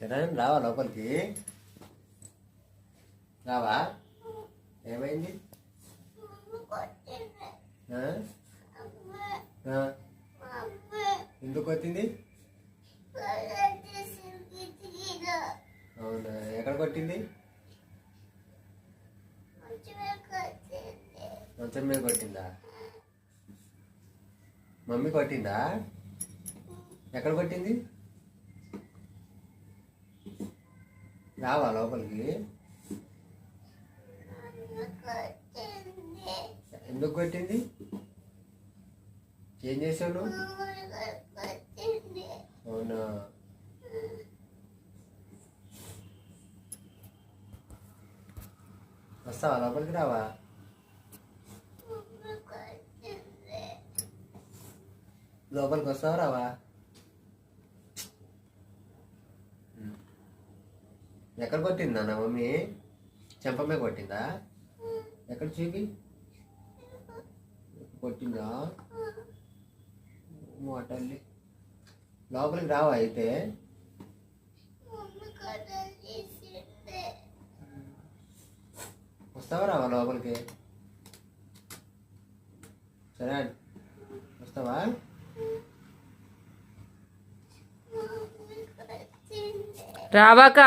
సరే రావా లోపలికి రావా ఏమైంది ఎందుకు వచ్చింది అవునా ఎక్కడ కొట్టింది మంచం మీద కొట్టిందా మమ్మీ కొట్టిందా ఎక్కడ కొట్టింది రావా లోపలికి ఎందుకు కొట్టింది ఏం చేసావు నువ్వు అవునా వస్తావా లోపలికి రావా లోపలికి వస్తావా రావా ఎక్కడ కొట్టిందా నా మమ్మీ చెంపమే కొట్టిందా ఎక్కడ చూపి కొట్టిందా తల్లి లోపలికి రావా అయితే వస్తావా రావా లోపలికి సరే వస్తావా రావాక